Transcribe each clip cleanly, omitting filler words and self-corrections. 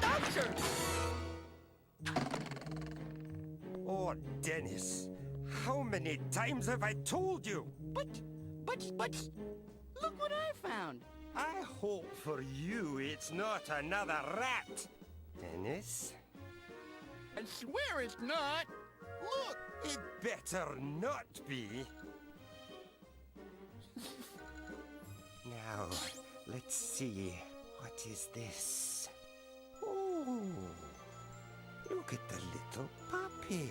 Doctor! Oh, Dennis, how many times have I told you? But, look what I found. I hope for you it's not another rat. Dennis? I swear it's not. Look. It better not be. Now, let's see. What is this? Oh, look at the little puppy.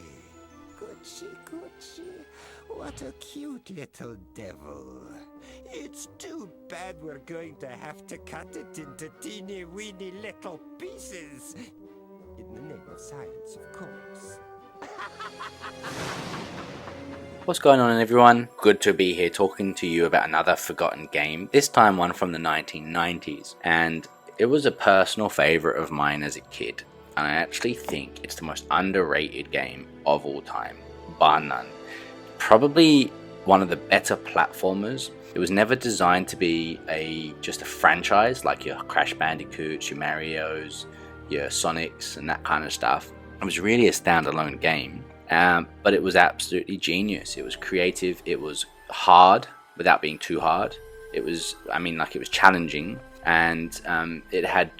Gucci. What a cute little devil. It's too bad we're going to have to cut it into teeny weeny little pieces. In the name of science, of course. What's going on, everyone? Good to be here talking to you about another forgotten game, this time one from the 1990s, and it was a personal favorite of mine as a kid, and I actually think it's the most underrated game of all time, bar none. Probably one of the better platformers. It was never designed to be just a franchise like your Crash Bandicoots, your Marios, your Sonics and that kind of stuff. It was really a standalone game, but it was absolutely genius. It was creative, it was hard without being too hard. It was challenging, and it had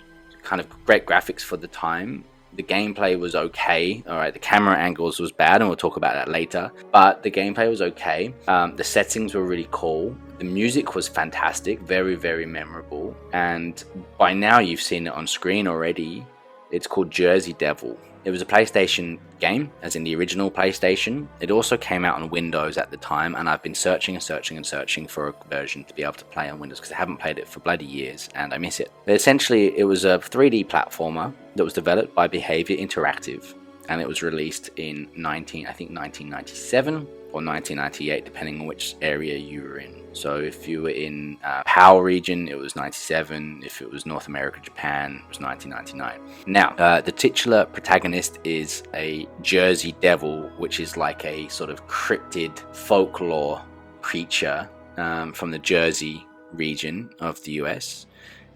kind of great graphics for the time. The gameplay was okay. Alright, the camera angles was bad, and we'll talk about that later, but the gameplay was okay. The settings were really cool. The music was fantastic, very, very memorable, and by now you've seen it on screen already. It's called Jersey Devil. It was a PlayStation game, as in the original PlayStation. It also came out on Windows at the time, and I've been searching for a version to be able to play on Windows because I haven't played it for bloody years and I miss it. But essentially, it was a 3D platformer that was developed by Behaviour Interactive, and it was released in 1997 or 1998, depending on which area you were in. So if you were in PAL region, it was 97. If it was North America, Japan, it was 1999. Now, the titular protagonist is a Jersey Devil, which is like a sort of cryptid folklore creature from the Jersey region of the US.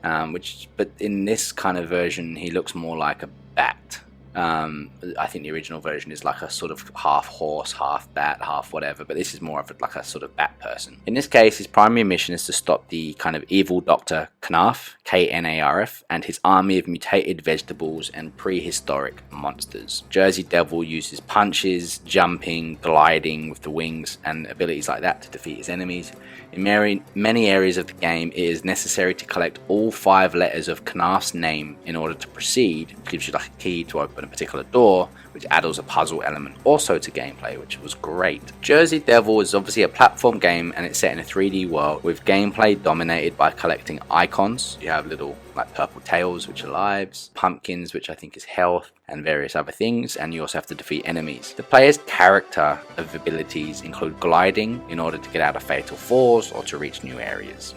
But in this kind of version, he looks more like a bat. I think the original version is like a sort of half horse, half bat, half whatever, but this is more of like a sort of bat person. In this case, his primary mission is to stop the kind of evil Dr. Knarf, Knarf, and his army of mutated vegetables and prehistoric monsters. Jersey Devil uses punches, jumping, gliding with the wings, and abilities like that to defeat his enemies. In many areas of the game, it is necessary to collect all 5 letters of Knarf's name in order to proceed, which gives you like a key to open a particular door, which adds a puzzle element also to gameplay, which was great. Jersey Devil is obviously a platform game, and it's set in a 3D world with gameplay dominated by collecting icons. You have little like purple tails, which are lives, pumpkins, which I think is health, and various other things, and you also have to defeat enemies. The player's character of abilities include gliding in order to get out of fatal falls or to reach new areas.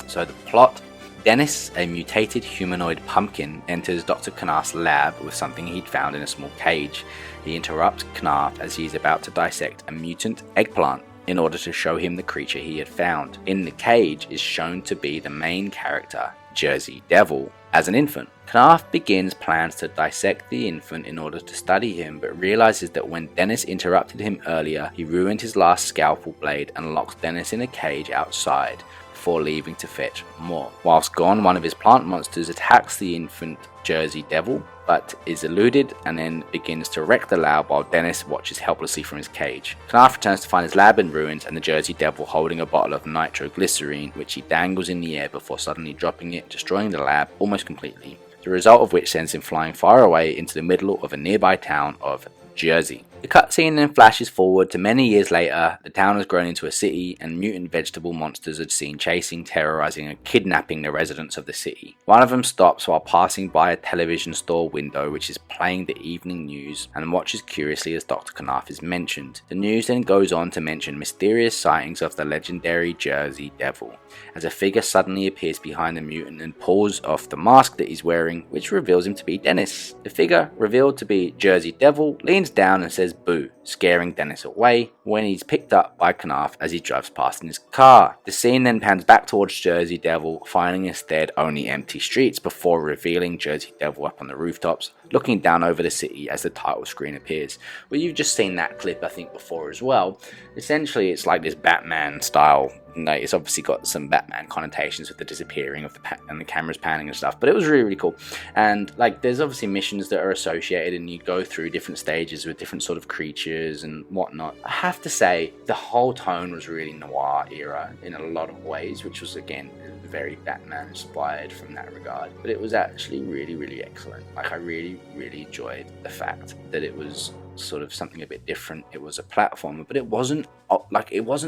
So the plot: Dennis, a mutated humanoid pumpkin, enters Dr. Knarf's lab with something he'd found in a small cage. He interrupts Knarf as he is about to dissect a mutant eggplant in order to show him the creature he had found. In the cage is shown to be the main character, Jersey Devil, as an infant. Knarf begins plans to dissect the infant in order to study him, but realizes that when Dennis interrupted him earlier, he ruined his last scalpel blade and locks Dennis in a cage outside before leaving to fetch more. Whilst gone, one of his plant monsters attacks the infant Jersey Devil, but is eluded and then begins to wreck the lab while Dennis watches helplessly from his cage. Knarf returns to find his lab in ruins and the Jersey Devil holding a bottle of nitroglycerine, which he dangles in the air before suddenly dropping it, destroying the lab almost completely. The result of which sends him flying far away into the middle of a nearby town of Jersey. The cutscene then flashes forward to many years later. The town has grown into a city, and mutant vegetable monsters are seen chasing, terrorizing, and kidnapping the residents of the city. One of them stops while passing by a television store window which is playing the evening news, and watches curiously as Dr. Knarf is mentioned. The news then goes on to mention mysterious sightings of the legendary Jersey Devil, as a figure suddenly appears behind the mutant and pulls off the mask that he's wearing, which reveals him to be Dennis. The figure, revealed to be Jersey Devil, leans down and says Boo, scaring Dennis away when he's picked up by Knarf as he drives past in his car. The scene then pans back towards Jersey Devil, finding instead only empty streets before revealing Jersey Devil up on the rooftops, looking down over the city as the title screen appears. Well, you've just seen that clip, I think, before as well. Essentially, it's like this Batman style. Like, it's obviously got some Batman connotations with the disappearing of and the cameras panning and stuff, but it was really, really cool. And like, there's obviously missions that are associated, and you go through different stages with different sort of creatures and whatnot. I have to say, the whole tone was really noir era in a lot of ways, which was again very Batman inspired from that regard. But it was actually really, really excellent. Like, I really, really enjoyed the fact that it was sort of something a bit different. It was a platformer, but it wasn't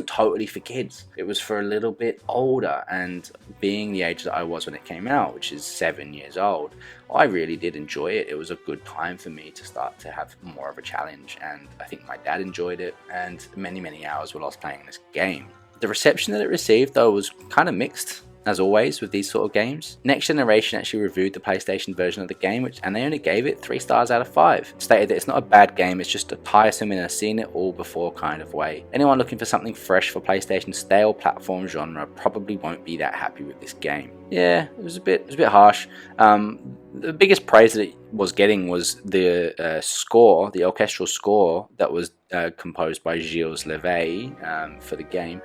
totally for kids. It was for a little bit older, and being the age that I was when it came out, which is 7 years old, I really did enjoy it. It was a good time for me to start to have more of a challenge, and I think my dad enjoyed it, and many hours were lost playing this game. The reception that it received, though, was kind of mixed. As always with these sort of games. Next Generation actually reviewed the PlayStation version of the game, and they only gave it 3 stars out of 5. Stated that it's not a bad game, it's just a tiresome in a seen it all before kind of way. Anyone looking for something fresh for PlayStation's stale platform genre probably won't be that happy with this game. Yeah, it was a bit harsh. The biggest praise that it was getting was the score, the orchestral score that was composed by Gilles Levé for the game.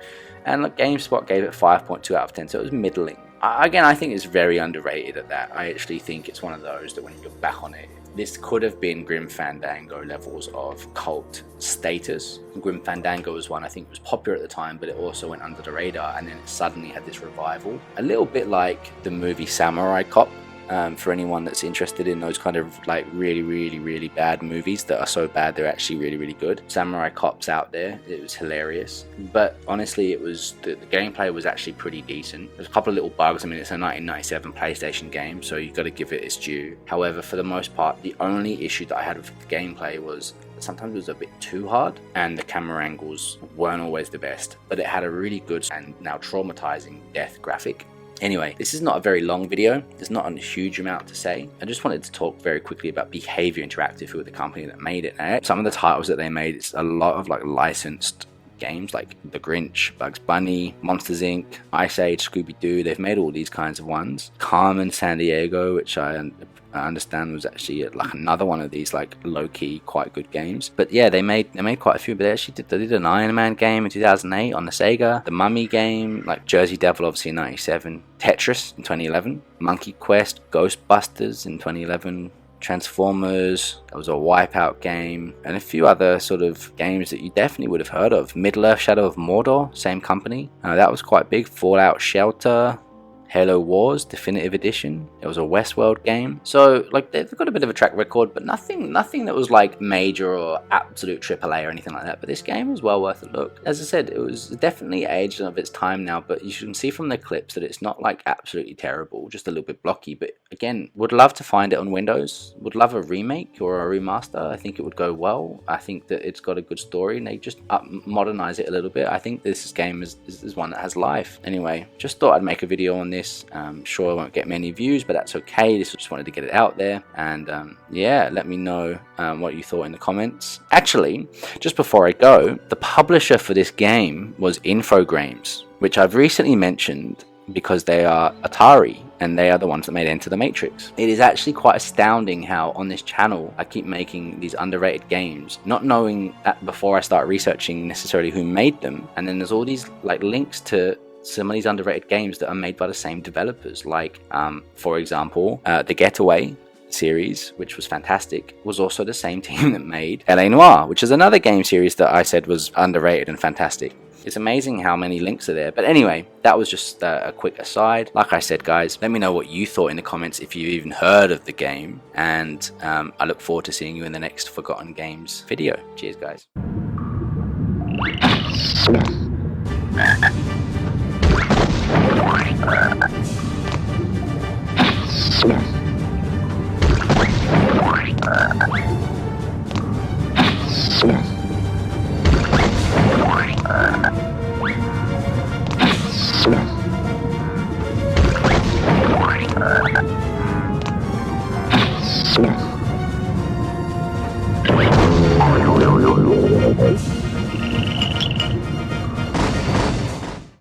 And look, GameSpot gave it 5.2 out of 10, so it was middling. Again, I think it's very underrated at that. I actually think it's one of those that when you look back on it, this could have been Grim Fandango levels of cult status. Grim Fandango was one I think was popular at the time, but it also went under the radar, and then it suddenly had this revival. A little bit like the movie Samurai Cop. For anyone that's interested in those kind of like really bad movies that are so bad they're actually really good. Samurai Cop's out there. It was hilarious, but honestly it was the gameplay was actually pretty decent. There's a couple of little bugs. I mean, it's a 1997 PlayStation game, so you've got to give it its due. However, for the most part, the only issue that I had with the gameplay was sometimes it was a bit too hard, and the camera angles weren't always the best, but it had a really good and now traumatizing death graphic. Anyway, this is not a very long video. There's not a huge amount to say. I just wanted to talk very quickly about Behavior Interactive, who were the company that made it. Now, some of the titles that they made, it's a lot of like licensed games like The Grinch, Bugs Bunny, Monsters Inc., Ice Age, Scooby-Doo. They've made all these kinds of ones. Carmen Sandiego, which I understand was actually like another one of these like low-key quite good games. But yeah, they made quite a few. But they did an Iron Man game in 2008 on the Sega, the Mummy game, like Jersey Devil obviously in 97, Tetris in 2011, Monkey Quest, Ghostbusters in 2011, Transformers, that was a Wipeout game, and a few other sort of games that you definitely would have heard of. Middle-earth Shadow of Mordor, same company, that was quite big. Fallout Shelter, Halo Wars Definitive Edition. It was a Westworld game. So like they've got a bit of a track record, but nothing that was like major or absolute AAA or anything like that. But this game is well worth a look. As I said, it was definitely aged of its time now, but you can see from the clips that it's not like absolutely terrible, just a little bit blocky. But again, would love to find it on Windows. Would love a remake or a remaster. I think it would go well. I think that it's got a good story and they just modernize it a little bit. I think this game is one that has life. Anyway, just thought I'd make a video on this. Sure, I won't get many views, but that's okay. Just wanted to get it out there, and yeah, let me know what you thought in the comments. Actually, just before I go, the publisher for this game was Infogrames, which I've recently mentioned because they are Atari, and they are the ones that made Enter the Matrix. It is actually quite astounding how on this channel I keep making these underrated games, not knowing that before I start researching necessarily who made them, and then there's all these like links to some of these underrated games that are made by the same developers, like for example the Getaway series, which was fantastic, was also the same team that made L.A. Noire, which is another game series that I said was underrated and fantastic. It's amazing how many links are there. But anyway, that was just a quick aside. Like I said, guys, let me know what you thought in the comments, if you've even heard of the game, and I look forward to seeing you in the next Forgotten Games video. Cheers, guys. Yeah.